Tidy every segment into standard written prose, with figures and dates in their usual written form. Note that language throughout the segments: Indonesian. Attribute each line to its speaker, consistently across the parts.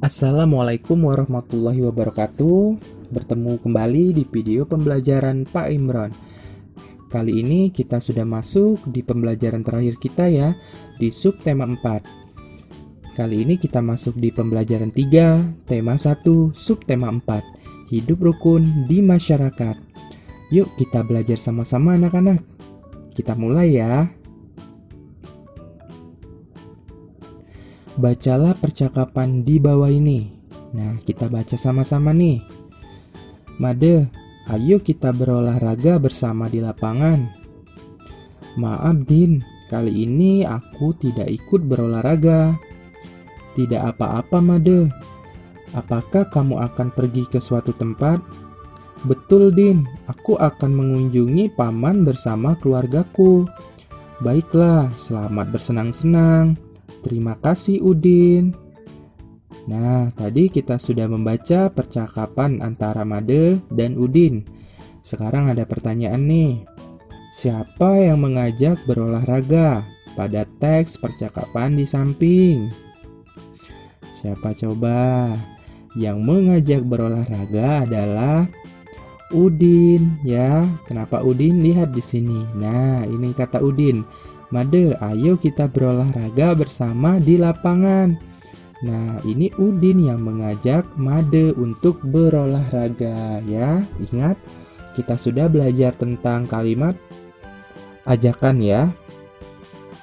Speaker 1: Assalamualaikum warahmatullahi wabarakatuh. Bertemu kembali di video pembelajaran Pak Imron. Kali ini kita sudah masuk di pembelajaran terakhir kita ya, di subtema 4. Kali ini kita masuk di pembelajaran 3, tema 1, subtema 4, hidup rukun di masyarakat. Yuk kita belajar sama-sama anak-anak. Kita mulai ya. Bacalah percakapan di bawah ini. Nah, kita baca sama-sama nih. Made, ayo kita berolahraga bersama di lapangan. Maaf Din, kali ini aku tidak ikut berolahraga. Tidak apa-apa Made. Apakah kamu akan pergi ke suatu tempat? Betul Din, aku akan mengunjungi paman bersama keluargaku. Baiklah, selamat bersenang-senang. Terima kasih Udin. Nah, tadi kita sudah membaca percakapan antara Made dan Udin. Sekarang ada pertanyaan nih. Siapa yang mengajak berolahraga pada teks percakapan di samping? Siapa coba? Yang mengajak berolahraga adalah Udin ya. Kenapa Udin? Lihat di sini. Nah, ini kata Udin. Made, ayo kita berolahraga bersama di lapangan. Nah, ini Udin yang mengajak Made untuk berolahraga ya. Ingat, kita sudah belajar tentang kalimat ajakan ya.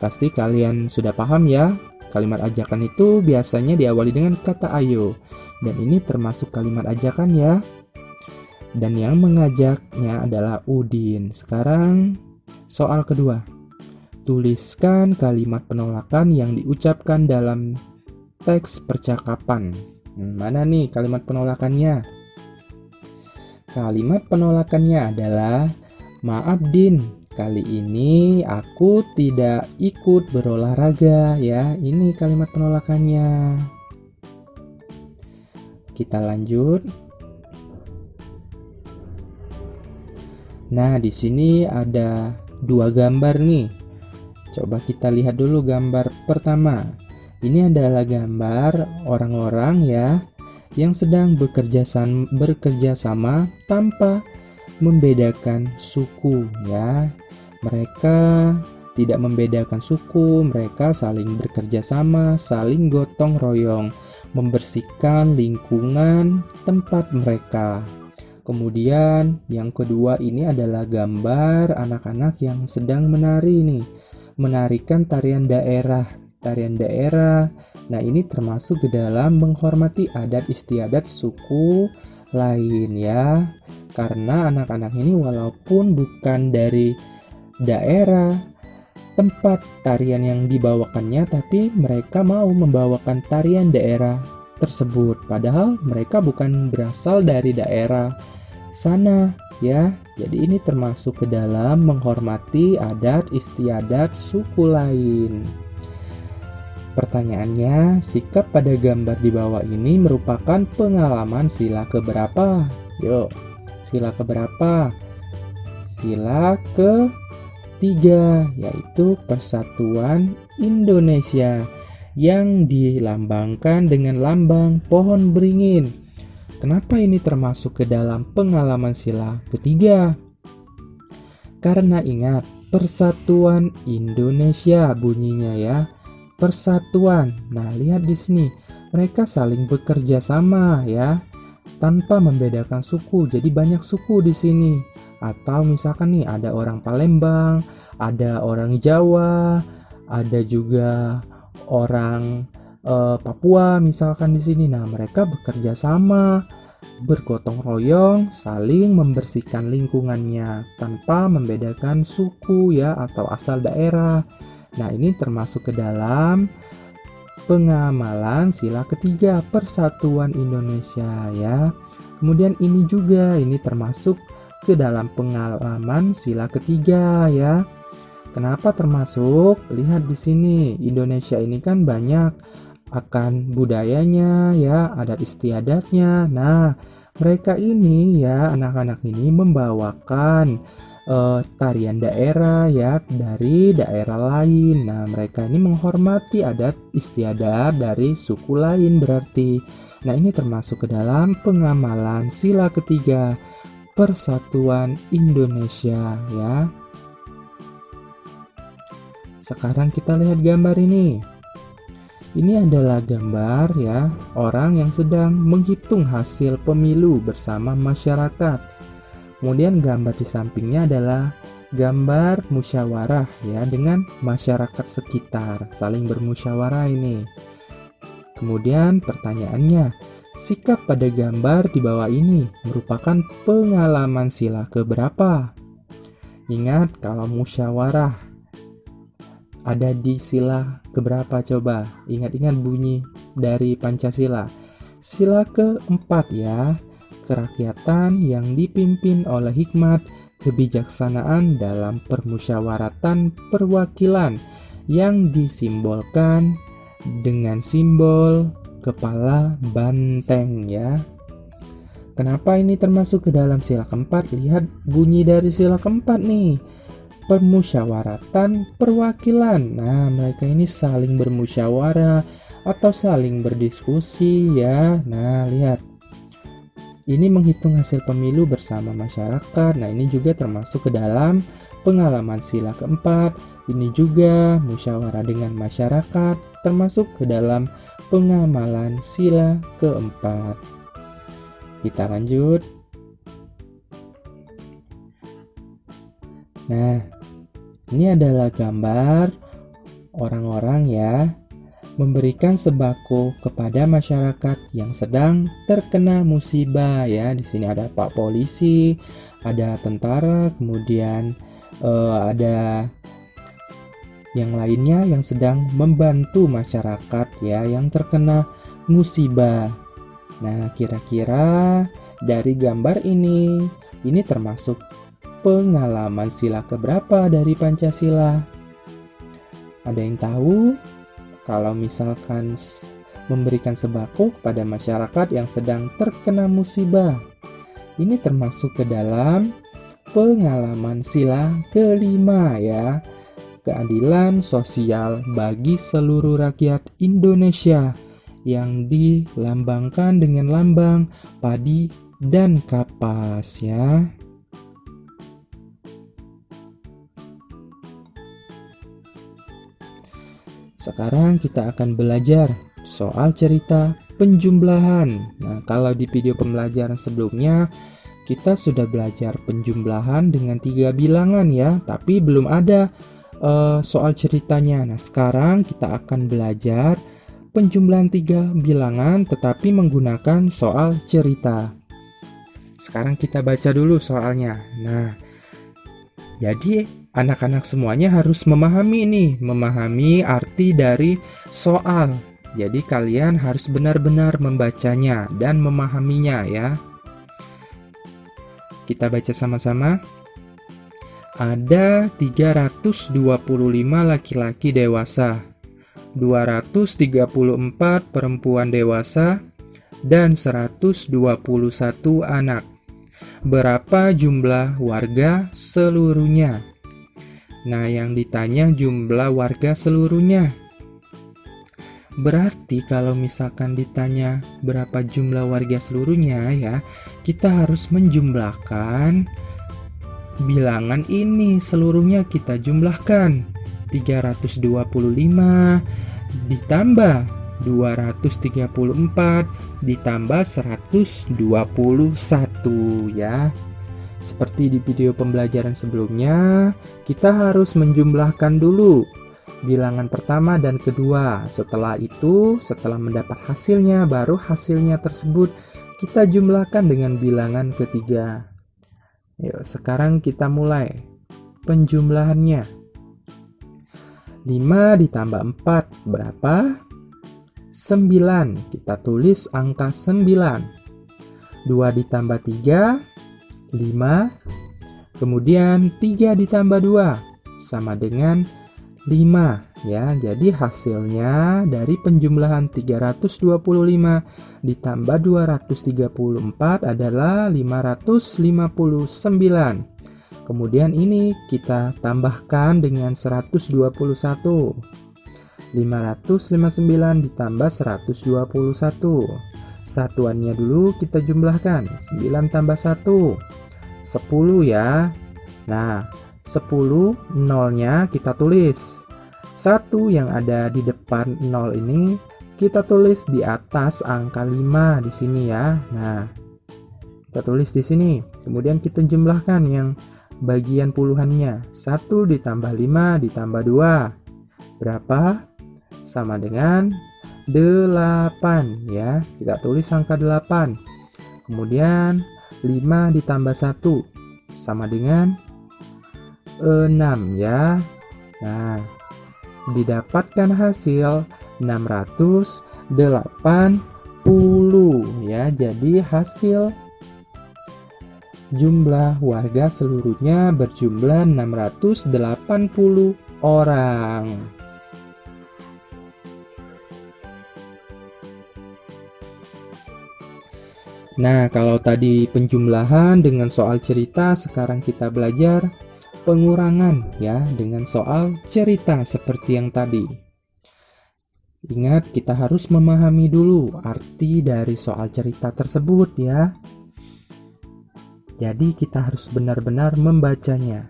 Speaker 1: Pasti kalian sudah paham ya. Kalimat ajakan itu biasanya diawali dengan kata ayo. Dan ini termasuk kalimat ajakan ya. Dan yang mengajaknya adalah Udin. Sekarang soal kedua. Tuliskan kalimat penolakan yang diucapkan dalam teks percakapan. Mana nih kalimat penolakannya? Kalimat penolakannya adalah, maaf Din, kali ini aku tidak ikut berolahraga ya. Ini kalimat penolakannya. Kita lanjut. Nah, di sini ada dua gambar nih. Coba kita lihat dulu gambar pertama. Ini adalah gambar orang-orang ya yang sedang bekerja sama tanpa membedakan suku ya. Mereka tidak membedakan suku, mereka saling bekerja sama, saling gotong royong, membersihkan lingkungan tempat mereka. Kemudian yang kedua ini adalah gambar anak-anak yang sedang menari nih. Menarikan tarian daerah. Nah, ini termasuk ke dalam menghormati adat istiadat suku lain ya. Karena anak-anak ini walaupun bukan dari daerah tempat tarian yang dibawakannya, tapi mereka mau membawakan tarian daerah tersebut. Padahal mereka bukan berasal dari daerah sana ya. Jadi ini termasuk ke dalam menghormati adat istiadat suku lain. Pertanyaannya, sikap pada gambar di bawah ini merupakan pengalaman sila keberapa? Yuk, sila keberapa? Sila ketiga, yaitu Persatuan Indonesia yang dilambangkan dengan lambang pohon beringin. Kenapa ini termasuk ke dalam pengalaman sila ketiga? Karena ingat, Persatuan Indonesia bunyinya ya. Persatuan. Nah, lihat di sini. Mereka saling bekerja sama ya, tanpa membedakan suku. Jadi banyak suku di sini. Atau misalkan nih ada orang Palembang, ada orang Jawa, ada juga orang Papua misalkan di sini. Nah, mereka bekerja sama, bergotong royong, saling membersihkan lingkungannya tanpa membedakan suku ya atau asal daerah. Nah, ini termasuk ke dalam pengamalan sila ketiga Persatuan Indonesia ya. Kemudian ini juga termasuk ke dalam pengalaman sila ketiga ya. Kenapa termasuk? Lihat di sini, Indonesia ini kan banyak akan budayanya ya, adat istiadatnya. Nah, mereka ini ya, anak-anak ini membawakan tarian daerah ya dari daerah lain. Nah, mereka ini menghormati adat istiadat dari suku lain berarti. Nah, ini termasuk ke dalam pengamalan sila ketiga Persatuan Indonesia ya. Sekarang kita lihat gambar ini. Ini adalah gambar ya, orang yang sedang menghitung hasil pemilu bersama masyarakat. Kemudian gambar di sampingnya adalah gambar musyawarah ya dengan masyarakat sekitar, saling bermusyawarah ini. Kemudian pertanyaannya, sikap pada gambar di bawah ini merupakan pengalaman sila keberapa? Ingat, kalau musyawarah ada di sila keberapa coba? Ingat-ingat bunyi dari Pancasila. Sila keempat ya, kerakyatan yang dipimpin oleh hikmat kebijaksanaan dalam permusyawaratan perwakilan yang disimbolkan dengan simbol kepala banteng ya. Kenapa ini termasuk ke dalam sila keempat? Lihat bunyi dari sila keempat nih. Permusyawaratan perwakilan. Nah, mereka ini saling bermusyawarah atau saling berdiskusi ya. Nah, lihat. Ini menghitung hasil pemilu bersama masyarakat. Nah, ini juga termasuk ke dalam pengalaman sila keempat. Ini juga musyawarah dengan masyarakat, termasuk ke dalam pengamalan sila keempat. Kita lanjut. Nah, ini adalah gambar orang-orang ya memberikan sembako kepada masyarakat yang sedang terkena musibah ya. Di sini ada Pak Polisi, ada tentara, kemudian ada yang lainnya yang sedang membantu masyarakat ya yang terkena musibah. Nah, kira-kira dari gambar ini termasuk pengalaman sila keberapa dari Pancasila? Ada yang tahu? Kalau misalkan memberikan sembako kepada masyarakat yang sedang terkena musibah, ini termasuk ke dalam pengalaman sila kelima ya. Keadilan sosial bagi seluruh rakyat Indonesia yang dilambangkan dengan lambang padi dan kapas ya. Sekarang kita akan belajar soal cerita penjumlahan. Nah, kalau di video pembelajaran sebelumnya kita sudah belajar penjumlahan dengan 3 bilangan ya, tapi belum ada soal ceritanya. Nah, sekarang kita akan belajar penjumlahan 3 bilangan tetapi menggunakan soal cerita. Sekarang kita baca dulu soalnya. Nah, jadi anak-anak semuanya harus memahami arti dari soal. Jadi kalian harus benar-benar membacanya dan memahaminya ya. Kita baca sama-sama. Ada 325 laki-laki dewasa, 234 perempuan dewasa, dan 121 anak. Berapa jumlah warga seluruhnya? Nah, yang ditanya jumlah warga seluruhnya. Berarti kalau misalkan ditanya berapa jumlah warga seluruhnya ya, kita harus menjumlahkan bilangan ini, seluruhnya kita jumlahkan. 325 ditambah 234 ditambah 121 ya. Seperti di video pembelajaran sebelumnya, kita harus menjumlahkan dulu bilangan pertama dan kedua. Setelah itu, setelah mendapat hasilnya, baru hasilnya tersebut kita jumlahkan dengan bilangan ketiga. Yuk, sekarang kita mulai penjumlahannya. 5 ditambah 4 berapa? 9. Kita tulis angka 9. 2 ditambah 3 5. Kemudian 3 ditambah 2 sama dengan 5 ya. Jadi hasilnya dari penjumlahan 325 ditambah 234 adalah 559. Kemudian ini kita tambahkan dengan 121. 559 ditambah 121. Satuannya dulu kita jumlahkan. 9 tambah 1, 10 ya. Nah, 10 nolnya kita tulis. 1 yang ada di depan 0 ini kita tulis di atas angka 5 di sini ya. Nah, kita tulis di sini. Kemudian kita jumlahkan yang bagian puluhannya. 1 ditambah 5 ditambah 2. Berapa? Sama dengan 8 ya. Kita tulis angka 8. Kemudian 5 ditambah 1 sama dengan 6 ya. Nah, didapatkan hasil 680 ya. Jadi hasil jumlah warga seluruhnya berjumlah 680 orang. Nah, kalau tadi penjumlahan dengan soal cerita, sekarang kita belajar pengurangan ya dengan soal cerita seperti yang tadi. Ingat, kita harus memahami dulu arti dari soal cerita tersebut ya. Jadi kita harus benar-benar membacanya.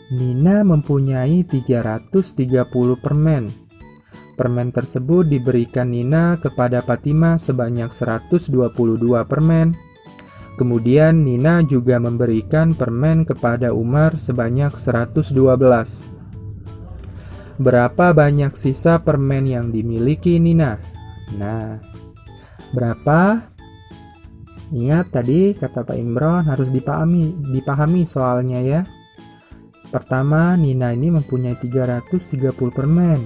Speaker 1: Nina mempunyai 330 permen. Permen tersebut diberikan Nina kepada Fatimah sebanyak 122 permen. Kemudian Nina juga memberikan permen kepada Umar sebanyak 112. Berapa banyak sisa permen yang dimiliki Nina? Nah, berapa? Ingat tadi kata Pak Imron harus dipahami soalnya ya. Pertama, Nina ini mempunyai 330 permen.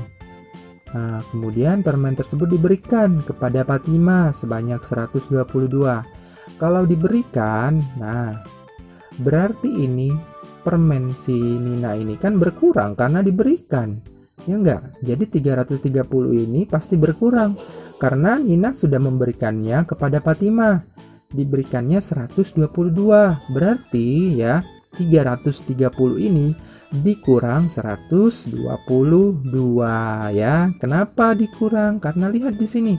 Speaker 1: Nah, kemudian permen tersebut diberikan kepada Fatimah sebanyak 122. Kalau diberikan, nah berarti ini permen si Nina ini kan berkurang karena diberikan. Ya enggak? Jadi 330 ini pasti berkurang karena Nina sudah memberikannya kepada Fatimah. Diberikannya 122. Berarti ya 330 ini dikurang 122 ya. Kenapa dikurang? Karena lihat di sini.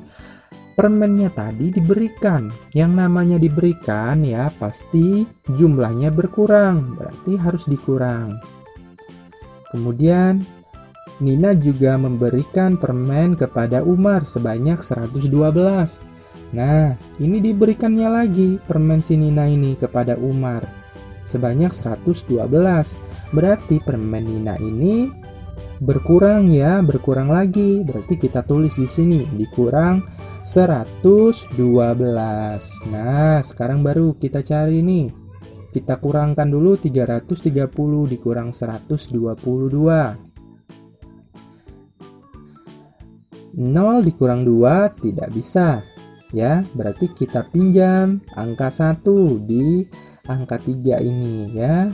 Speaker 1: Permennya tadi diberikan. Yang namanya diberikan ya pasti jumlahnya berkurang. Berarti harus dikurang. Kemudian Nina juga memberikan permen kepada Umar sebanyak 112. Nah, ini diberikannya lagi permen si Nina ini kepada Umar sebanyak 112. Berarti permen Nina ini berkurang ya, berkurang lagi. Berarti kita tulis di sini dikurang 112. Nah, sekarang baru kita cari nih. Kita kurangkan dulu 330 dikurang 122. 0 dikurang 2 tidak bisa. Ya, berarti kita pinjam angka 1 di angka 3 ini ya.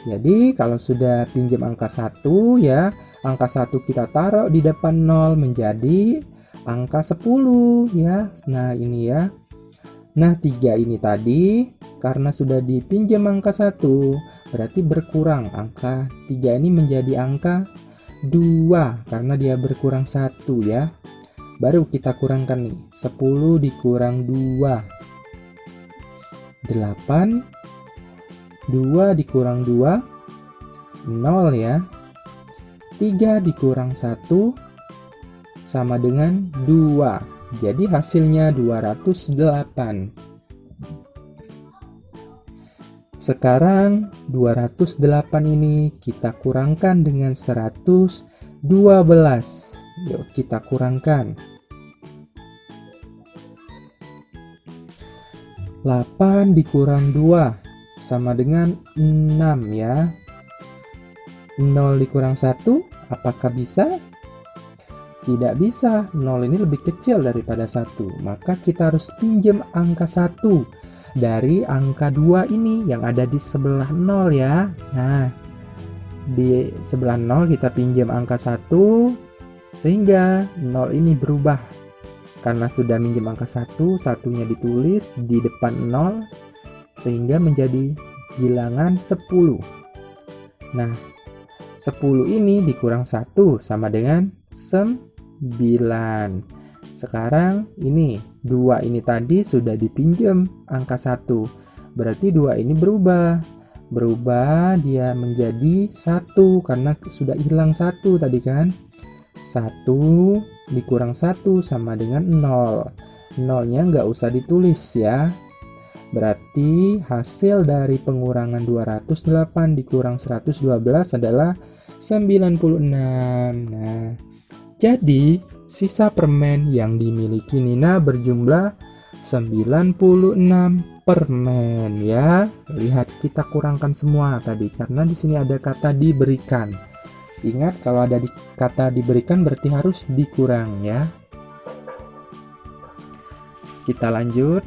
Speaker 1: Jadi kalau sudah pinjam angka 1 ya, angka 1 kita taruh di depan 0 menjadi angka 10 ya. Nah ini ya. Nah 3 ini tadi karena sudah dipinjam angka 1 berarti berkurang. Angka 3 ini menjadi angka 2 karena dia berkurang 1 ya. Baru kita kurangkan nih, 10 dikurang 2 8. 2 dikurang 2 0 ya. 3 dikurang 1 sama dengan 2. Jadi hasilnya 208. Sekarang 208 ini kita kurangkan dengan 112. Yuk kita kurangkan. 8 dikurang 2 sama dengan 6 ya. 0 dikurang 1 apakah bisa? Tidak bisa. 0 ini lebih kecil daripada 1. Maka kita harus pinjam angka 1 dari angka 2 ini yang ada di sebelah 0 ya. Nah, di sebelah 0 kita pinjam angka 1 sehingga 0 ini berubah. Karena sudah minjem angka 1, satunya ditulis di depan 0 sehingga menjadi bilangan 10. Nah, 10 ini dikurang 1 sama dengan 9. Sekarang ini 2 ini tadi sudah dipinjam angka 1. Berarti 2 ini berubah dia menjadi 1 karena sudah hilang 1 tadi kan. 1 dikurang 1 sama dengan 0. 0-nya nggak usah ditulis ya. Berarti hasil dari pengurangan 208 dikurang 112 adalah 96. Nah, jadi sisa permen yang dimiliki Nina berjumlah 96 permen ya. Lihat, kita kurangkan semua tadi karena di sini ada kata diberikan. Ingat, kalau ada kata diberikan berarti harus dikurang ya. Kita lanjut.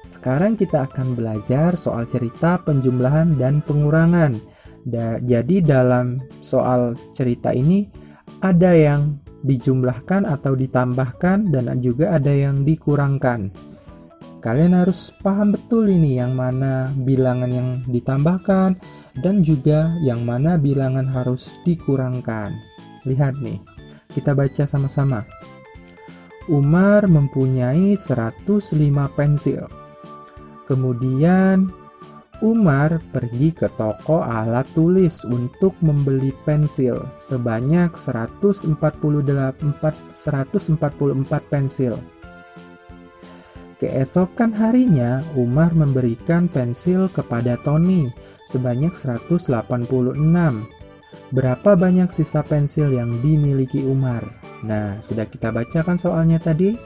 Speaker 1: Sekarang kita akan belajar soal cerita penjumlahan dan pengurangan. Jadi dalam soal cerita ini ada yang dijumlahkan atau ditambahkan dan juga ada yang dikurangkan. Kalian harus paham betul ini yang mana bilangan yang ditambahkan dan juga yang mana bilangan harus dikurangkan. Lihat nih, kita baca sama-sama. Umar mempunyai 105 pensil. Kemudian Umar pergi ke toko alat tulis untuk membeli pensil sebanyak 144 pensil. Keesokan harinya, Umar memberikan pensil kepada Tony sebanyak 186. Berapa banyak sisa pensil yang dimiliki Umar? Nah, sudah kita bacakan soalnya tadi.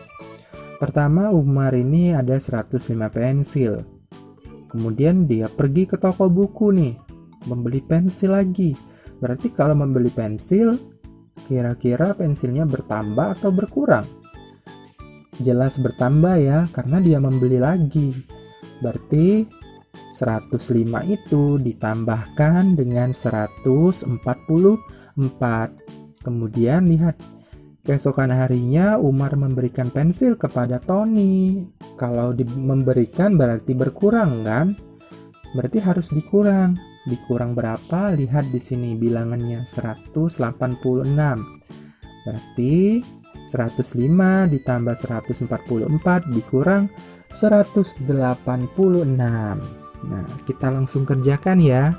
Speaker 1: Pertama, Umar ini ada 105 pensil. Kemudian dia pergi ke toko buku nih, membeli pensil lagi. Berarti kalau membeli pensil, kira-kira pensilnya bertambah atau berkurang? Jelas bertambah ya, karena dia membeli lagi. Berarti 105 itu ditambahkan dengan 144. Kemudian lihat, keesokan harinya Umar memberikan pensil kepada Tony. Kalau memberikan berarti berkurang kan? Berarti harus dikurang. Dikurang berapa? Lihat di sini bilangannya 186. Berarti 105 ditambah 144 dikurang 186. Nah, kita langsung kerjakan ya.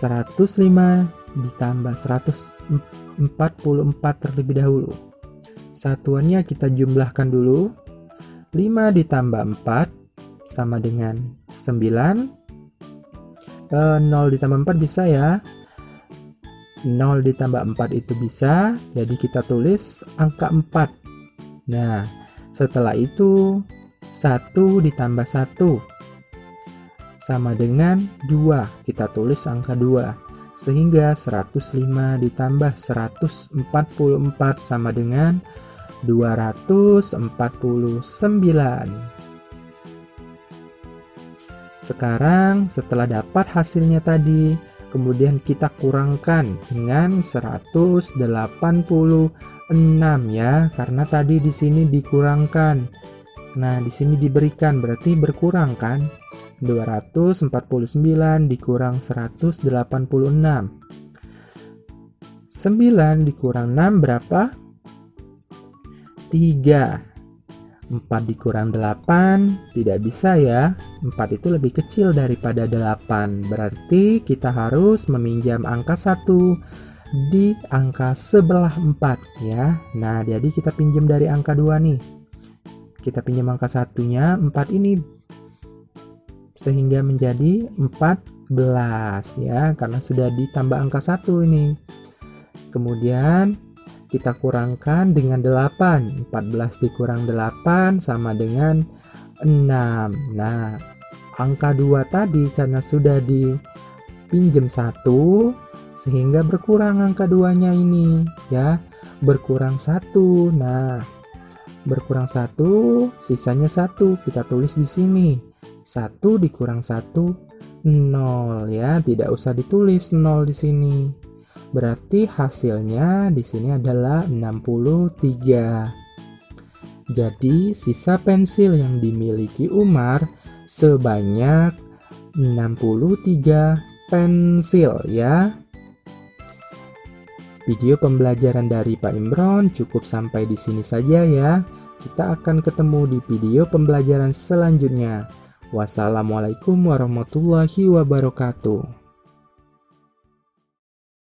Speaker 1: 105 ditambah 144 terlebih dahulu. Satuannya kita jumlahkan dulu. 5 ditambah 4 sama dengan 9. 0 ditambah 4 bisa ya. 0 ditambah 4 itu bisa, jadi kita tulis angka 4. Nah, setelah itu 1 ditambah 1 sama dengan 2, kita tulis angka 2. Sehingga 105 ditambah 144 sama dengan 249. Sekarang setelah dapat hasilnya tadi, kemudian kita kurangkan dengan 186 ya, karena tadi di sini dikurangkan. Nah, di sini diberikan berarti berkurang kan? 249 dikurang 186. 9 dikurang 6 berapa? 3. 4 dikurang 8 tidak bisa ya. 4 itu lebih kecil daripada 8. Berarti kita harus meminjam angka 1 di angka sebelah 4 ya. Nah, jadi kita pinjam dari angka 2 nih. Kita pinjam angka 1-nya 4 ini sehingga menjadi 14 ya, karena sudah ditambah angka 1 ini. Kemudian kita kurangkan dengan 8. 14 dikurang 8 sama dengan 6. Nah, angka 2 tadi karena sudah dipinjam 1 sehingga berkurang angka 2-nya ini ya. Berkurang 1. Nah, berkurang 1, sisanya 1. Kita tulis di sini. 1 dikurang 1 0 ya, tidak usah ditulis 0 di sini. Berarti hasilnya di sini adalah 63. Jadi sisa pensil yang dimiliki Umar sebanyak 63 pensil ya. Video pembelajaran dari Pak Imron cukup sampai di sini saja ya. Kita akan ketemu di video pembelajaran selanjutnya. Wassalamualaikum warahmatullahi wabarakatuh.